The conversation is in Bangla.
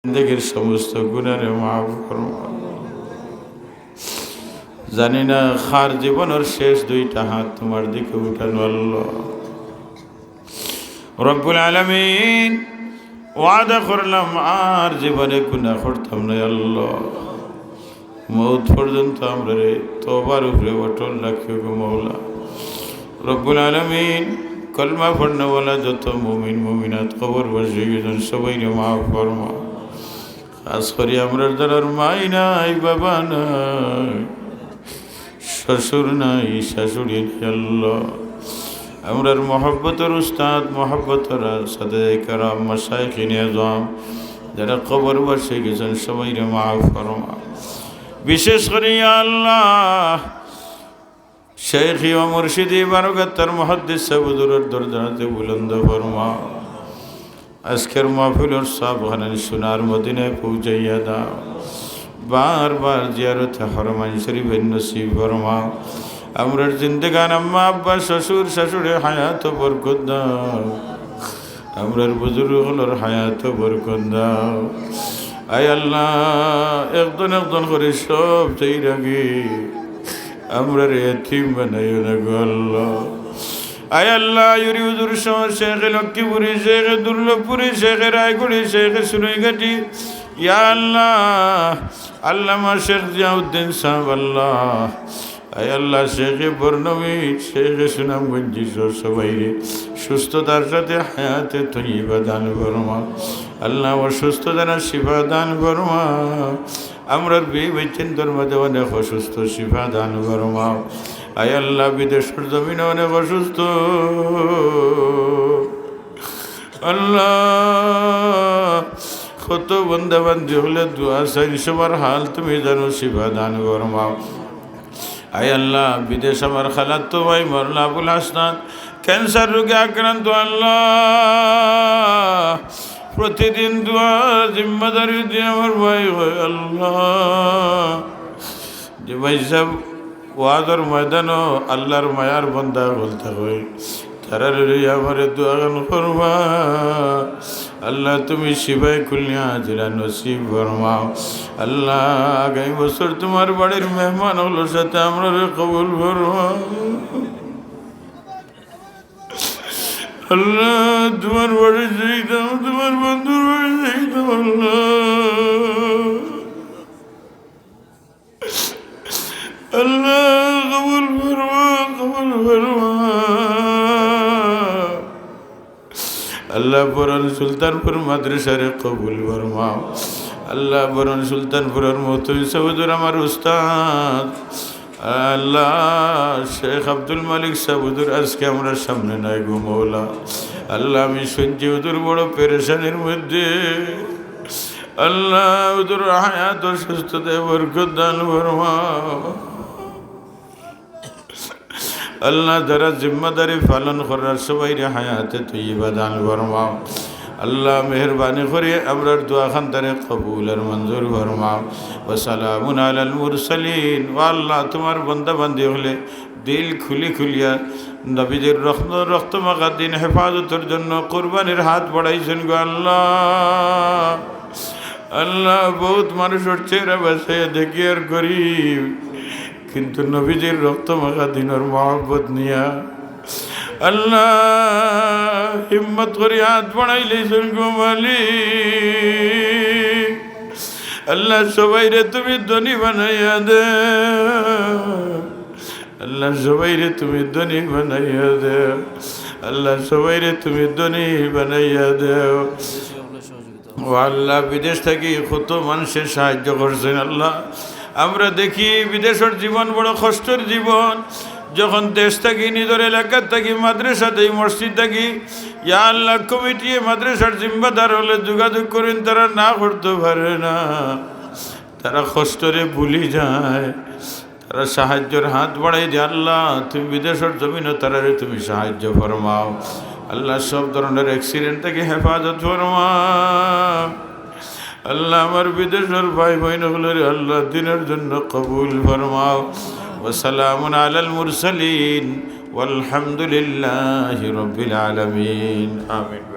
জিন্দেগির সমস্ত গুনারে মাফ ফরমা। জানি না খার জীবনের শেষ দুইটা হাত তোমার দিকে উঠানো আল্লাহ রব্বুল আলামিন। ওয়াদা করলাম আর জীবনে গুনাহ করতাম না আল্লাহ। মৌত পর্যন্ত আমরা রে তওবার উপরে অটল রাখিও গো মওলা রব্বুল আলামিন। কলমা পড়নেওয়ালা যত মুমিন মুমিনাত কবরবাসী গেছেন সবাইকে মাফ ফরমা। খাস করি আমরার যারার মাই নাই, বাবা নাই, শ্বশুর নাই, শাশুড়ি নাই আল্লাহ। আমরার মহব্বতের উস্তাদ মহব্বতের সাথে কারাম মাশায়েখিনে আযম যারা কবরবাসী গেছেন সবাইকে মাফ ফরমা। বিশেষ করে ইয়া আল্লাহ শেখ ও মুর্শিদি বারকাতার মুহাদ্দিস সাহুজুরের দরজাতে বুলন্দ ফরমা। আজকের মাহফিলের সব হানান সোনার মদিনায় পৌঁছাইয়া দাও। বারবার জিয়ারত হরমাইন শরীফের নসিব ফরমা। আমরার জিন্দেগান আম্মা আব্বা শ্বশুর শাশুড়ি হায়াত বরকত দাও। আমরার বুজুর্গগুলোর হায়াত বরকত দাও। আয় আল্লাহ একজন একজন করে সব চাই রাখি আমরার এতিম বানাইও না গো আল্লাহ। আয় আল্লাহ ইউরি হুজুর শহর শেখ লক্ষ্মীপুরি শেখ দুর্লভপুরি শেখ রায়গুড়ি শেখ সুনাইঘাটি ইয়া আল্লাহ আল্লামা শেখ জিয়াউদ্দিন সাহেব আল্লাহ। আয় আল্লাহ শেখ বর্ণবী শেখ সুনামগঞ্জি সবাই রে সুস্থতার সাথে হায়াতে তৈবা দান ফরমা। আল্লাহ অসুস্থ যারা শিফা দান ফরমা। আমরার বিচ্ছিন্নর মধ্যে অনেক অসুস্থ শিফা দান ফরমা। আয় আল্লাহ বিদেশের জমিনে অনেক অসুস্থ আল্লাহ। কত বন্দা বান্ধি হলে দোয়া চাই সবার হাল তুমি জানো শিফা দান ফরমাও। আয় আল্লাহ বিদেশ আমার খালাতো ভাই মরলা আবুল হাসনাত ক্যান্সার রোগে আক্রান্ত আল্লাহ। প্রতিদিন দোয়া জিম্মাদারি দিয়ে আমার ভাই হয় আল্লাহ। যে ভাই সাহেব ওয়াজর ময়দানও আল্লাহর মায়ার বন্দা বলতে হয় তারা আমার দোয়া গান করবা। আল্লাহ তুমি শিবাই খুলিয়া জেলা নসিব ফরমাও। আল্লাহ আগামী বছর তোমার বাড়ির মেহমান হলো সাথে আমরা কবুল ফরমাও। আল্লাহ তোমার বাড়ি যাইতাম তোমার বন্ধুর বাড়ি যাইতাম আল্লাহ। আল্লাহ কবুল ফরমা কবুল ফরমা। আল্লাহ বরন সুলতানপুর মাদ্রাসার কবুল ফরমাও। আল্লাহ বরন সুলতানপুরের মতুই সাহুজুর আমার উস্তাদ আল্লাহ শেখ আব্দুল মালিক সাহুজুর আজকে আমরা সামনে নাই গো মওলা। আল্লাহ আমি শুনছি হুজুর বড় পেরেশানির মধ্যে আল্লাহ হুজুর হায়াত সুস্থতায় বরকত দান ফরমাও। আল্লাহ যারা জিম্মাদারি পালন করার সবাই হায়াতে তৈবা দান ফরমাও। আল্লাহ মেহরবানি করে আমরার দোয়া খানদারে কবুল আর মঞ্জুর ফরমাও। ওয়া সালামুন আলাল মুরসালিন। ও আল্লাহ তোমার বান্দা বান্দি হলে দিল খুলিয়া নবীজির রক্ত মাখা দিন হেফাজতের জন্য কুরবানির হাত বাড়াইছেন গো আল্লাহ। আল্লাহ বহুত মানুষের চেহারা বাসায় দেখি আর গরিব কিন্তু নবীজির রক্ত মাখা দিনের মহব্বত নিয়া আল্লাহ হিম্মত করে হাত বাড়াইলেছেন গো মালিক। আল্লাহ সবাই রে তুমি ধনী বানাইয়া দে। আল্লাহ সবাই রে তুমি ধনী বানাইয়া দে। আল্লাহ সবাই রে তুমি ধনী বানাইয়া দেও। ও আল্লাহ বিদেশ থেকে কত মানুষের সাহায্য করছেন আল্লাহ। আমরা দেখি বিদেশের জীবন বড় কষ্টের জীবন। যখন দেশ থাকি নিজের এলাকার থাকি মাদ্রাসা থাকি মসজিদ থাকি ইয়া আল্লাহ কমিটি মাদ্রাসার জিম্মাদার হলে যোগাযোগ করেন তারা না করতে পারে না। তারা কষ্টরে ভুলি যায়। তারা সাহায্যের হাত বাড়াই দিয়ে আল্লাহ তুমি বিদেশের জমিনও তারারে তুমি সাহায্য ফরমাও। আল্লাহ সব ধরনের অ্যাক্সিডেন্ট থেকে হেফাজত ফরমাও। আল্লাহ আমার বিদেশের ভাই বোনগুলোর আল্লাহ দিনের জন্য কবুল ফরমাও। ওয়া সালামুন আলাল মুরসালিন ওয়ালহামদুলিল্লাহি রাব্বিল আলামিন। আমিন।